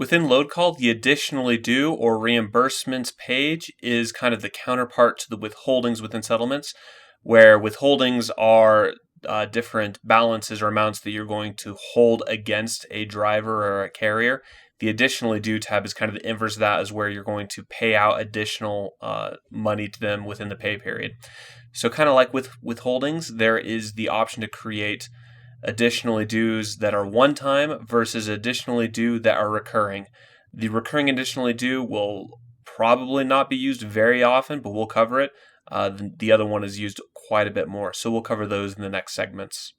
Within LoadCall, the additionally due or reimbursements page is kind of the counterpart to the withholdings within settlements, where withholdings are different balances or amounts that you're going to hold against a driver or a carrier. The additionally due tab is kind of the inverse of that, is where you're going to pay out additional money to them within the pay period. So kind of like with withholdings, there is the option to create additionally dues that are one-time versus additionally due that are recurring. The recurring additionally due will probably not be used very often, but we'll cover it. The other one is used quite a bit more, so we'll cover those in the next segments.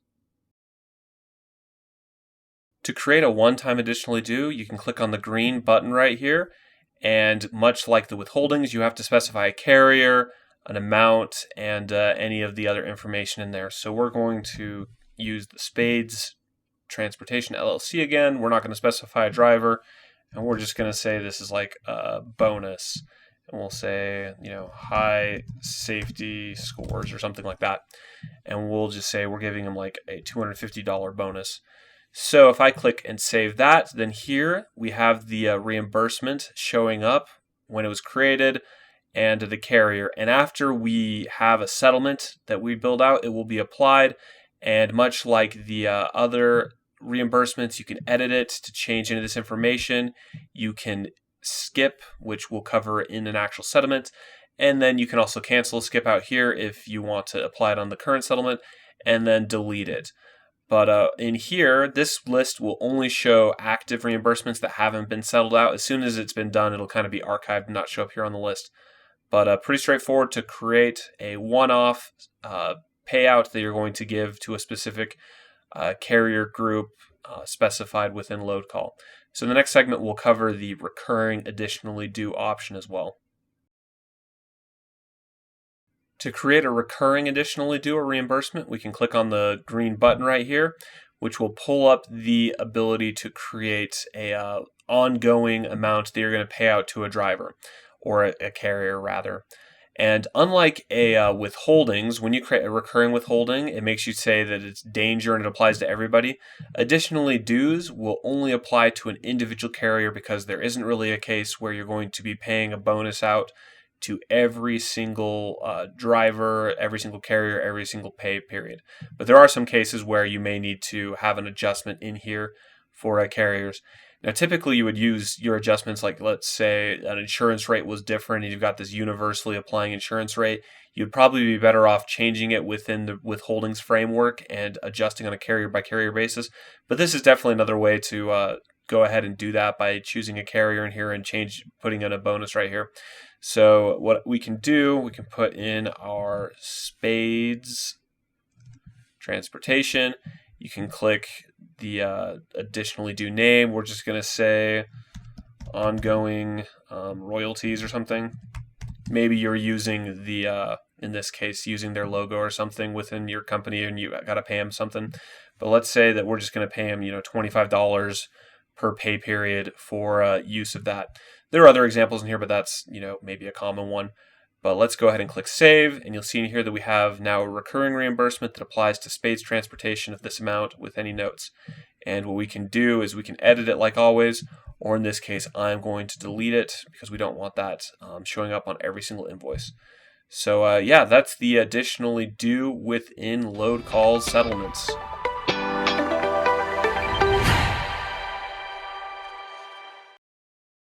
To create a one-time additionally due, you can click on the green button right here, and much like the withholdings, you have to specify a carrier, an amount, and any of the other information in there. So we're going to use the Spades Transportation LLC again. We're not going to specify a driver, and we're just going to say this is like a bonus. And we'll say, high safety scores or something like that. And we'll just say we're giving them like a $250 bonus. So if I click and save that, then here we have the reimbursement showing up when it was created and the carrier. And after we have a settlement that we build out, it will be applied. And much like the other reimbursements, you can edit it to change any of this information. You can skip, which we'll cover in an actual settlement. And then you can also cancel, skip out here if you want to apply it on the current settlement, and then delete it. But in here, this list will only show active reimbursements that haven't been settled out. As soon as it's been done, it'll kind of be archived and not show up here on the list. But pretty straightforward to create a one-off payout that you're going to give to a specific carrier group specified within LoadCall. So in the next segment, we'll cover the recurring additionally due option as well. To create a recurring additionally due or reimbursement, we can click on the green button right here, which will pull up the ability to create a ongoing amount that you're going to pay out to a driver or a carrier rather. And unlike a withholdings, when you create a recurring withholding, it makes you say that it's danger and it applies to everybody. Additionally, dues will only apply to an individual carrier because there isn't really a case where you're going to be paying a bonus out to every single driver, every single carrier, every single pay period. But there are some cases where you may need to have an adjustment in here for carriers. Now, typically you would use your adjustments like, let's say an insurance rate was different and you've got this universally applying insurance rate. You'd probably be better off changing it within the withholdings framework and adjusting on a carrier by carrier basis. But this is definitely another way to go ahead and do that by choosing a carrier in here and putting in a bonus right here. So what we can do, we can put in our Spades Transportation. You can click the additionally due name. We're just going to say ongoing royalties or something. Maybe you're using the, in this case, using their logo or something within your company and you got to pay them something. But let's say that we're just going to pay them, $25 per pay period for use of that. There are other examples in here, but that's, maybe a common one. But let's go ahead and click Save, and you'll see in here that we have now a recurring reimbursement that applies to Spades Transportation of this amount with any notes. And what we can do is we can edit it like always, or in this case, I'm going to delete it because we don't want that showing up on every single invoice. So yeah, that's the additionally due within LoadCall settlements.